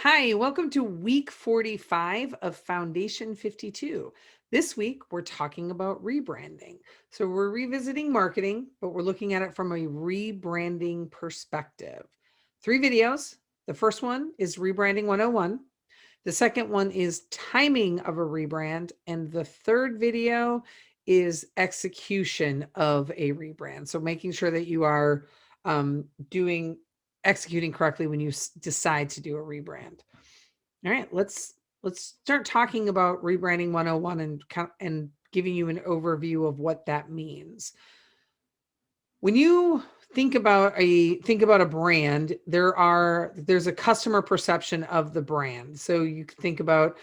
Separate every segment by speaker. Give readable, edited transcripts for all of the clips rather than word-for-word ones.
Speaker 1: Hi, welcome to week 45 of Foundation 52. This week, we're talking about rebranding. So, we're revisiting marketing, but we're looking at it from a rebranding perspective. 3 videos. The first one is Rebranding 101. The second one is timing of a rebrand. And the third video is execution of a rebrand. So, making sure that you are doing executing correctly when you decide to do a rebrand. All right, let's start talking about rebranding 101 and giving you an overview of what that means. When you think about a brand, there's a customer perception of the brand. So you can think about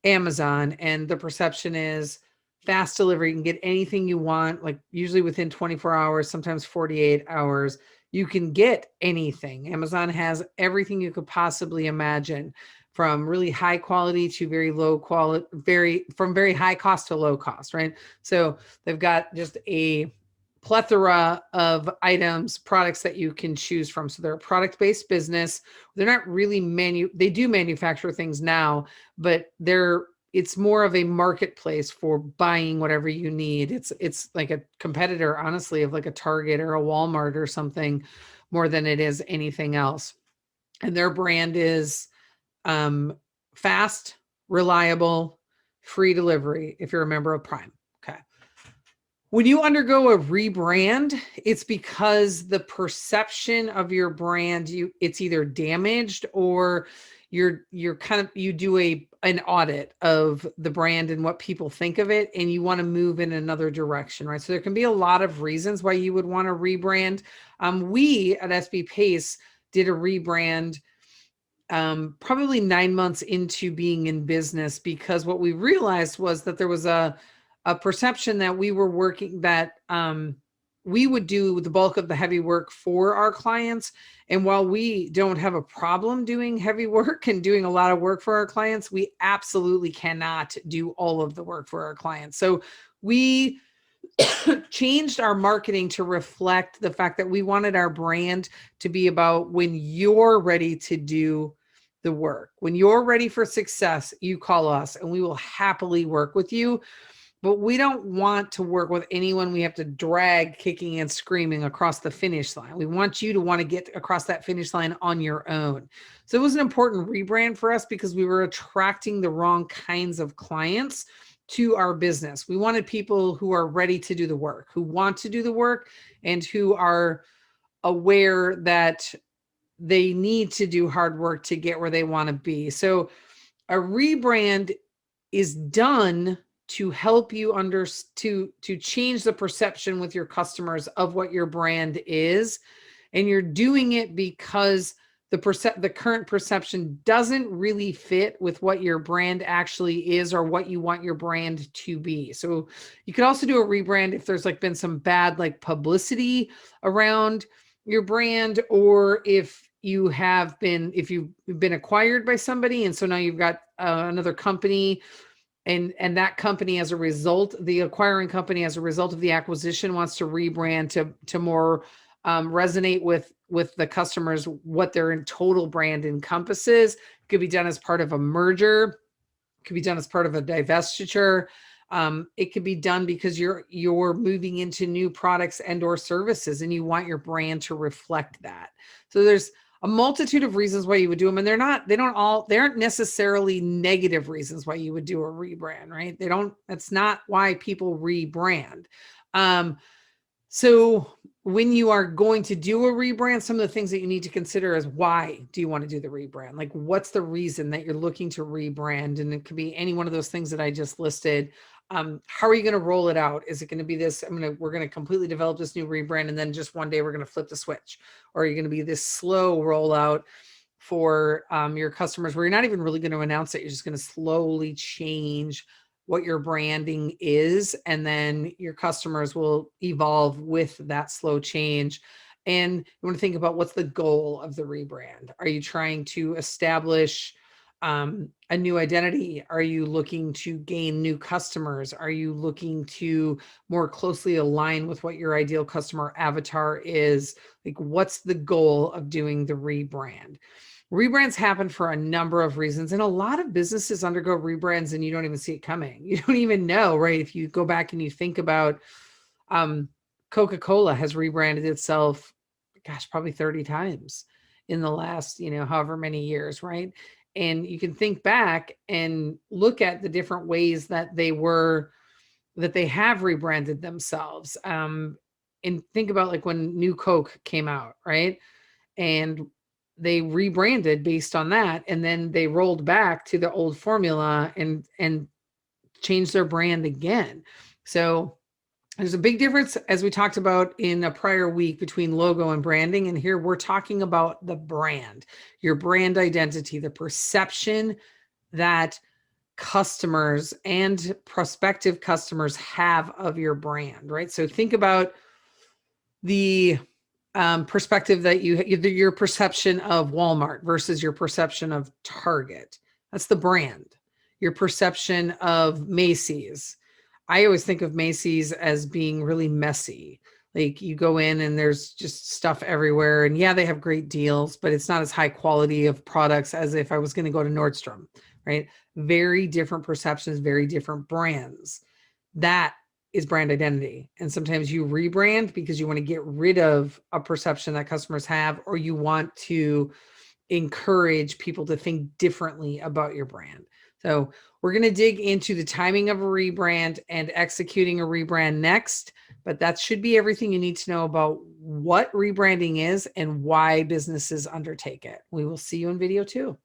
Speaker 1: Amazon, and the perception is fast delivery. You can get anything you want, like usually within 24 hours, sometimes 48 hours. You can get anything. Amazon has everything you could possibly imagine, from really high quality to very low quality, from very high cost to low cost, right? So they've got just a plethora of items, products that you can choose from. So they're a product-based business. They're not really they do manufacture things now, but it's more of a marketplace for buying whatever you need. It's like a competitor, honestly, of like a Target or a Walmart or something, more than it is anything else. And their brand is fast, reliable, free delivery if you're a member of Prime. Okay. When you undergo a rebrand, it's because the perception of your brand, it's either damaged, or you do an audit of the brand and what people think of it, and you want to move in another direction, right? So there can be a lot of reasons why you would want to rebrand. We at SB Pace did a rebrand probably 9 months into being in business, because what we realized was that there was a perception that we would do the bulk of the heavy work for our clients. And while we don't have a problem doing heavy work and doing a lot of work for our clients, we absolutely cannot do all of the work for our clients. So we changed our marketing to reflect the fact that we wanted our brand to be about when you're ready to do the work. When you're ready for success, you call us and we will happily work with you. But we don't want to work with anyone we have to drag kicking and screaming across the finish line. We want you to want to get across that finish line on your own. So it was an important rebrand for us because we were attracting the wrong kinds of clients to our business. We wanted people who are ready to do the work, who want to do the work, and who are aware that they need to do hard work to get where they want to be. So a rebrand is done to help you to change the perception with your customers of what your brand is. And you're doing it because the current perception doesn't really fit with what your brand actually is or what you want your brand to be. So you could also do a rebrand if there's been some bad publicity around your brand, or if you've been acquired by somebody, and so now you've got another company, and that company, as a result, the acquiring company, as a result of the acquisition, wants to rebrand to more resonate with the customers what their total brand encompasses. It could be done as part of a merger. It could be done as part of a divestiture. It could be done because you're moving into new products and or services, and you want your brand to reflect that. So there's a multitude of reasons why you would do them, and they aren't necessarily negative reasons why you would do a rebrand, right? That's not why people rebrand. So when you are going to do a rebrand, some of the things that you need to consider is, why do you want to do the rebrand? Like, what's the reason that you're looking to rebrand? And it could be any one of those things that I just listed. How are you going to roll it out? Is it going to be this? We're going to completely develop this new rebrand, and then just one day we're going to flip the switch? Or are you going to be this slow rollout for your customers, where you're not even really going to announce it? You're just going to slowly change what your branding is, and then your customers will evolve with that slow change. And you want to think about, what's the goal of the rebrand? Are you trying to establish a new identity? Are you looking to gain new customers? Are you looking to more closely align with what your ideal customer avatar is? Like, what's the goal of doing the rebrand? Rebrands happen for a number of reasons, and a lot of businesses undergo rebrands and you don't even see it coming. You don't even know, right? If you go back and you think about Coca-Cola has rebranded itself, gosh, probably 30 times in the last, however many years, right? And you can think back and look at the different ways that they have rebranded themselves. And think about like when New Coke came out, right? And they rebranded based on that, and then they rolled back to the old formula and changed their brand again. So there's a big difference, as we talked about in a prior week, between logo and branding. And here we're talking about the brand, your brand identity, the perception that customers and prospective customers have of your brand, right? So think about the perspective that your perception of Walmart versus your perception of Target. That's the brand. Your perception of Macy's. I always think of Macy's as being really messy. Like you go in and there's just stuff everywhere. And yeah, they have great deals, but it's not as high quality of products as if I was going to go to Nordstrom, right? Very different perceptions, very different brands. That is brand identity. And sometimes you rebrand because you want to get rid of a perception that customers have, or you want to encourage people to think differently about your brand. So we're going to dig into the timing of a rebrand and executing a rebrand next, but that should be everything you need to know about what rebranding is and why businesses undertake it. We will see you in video 2.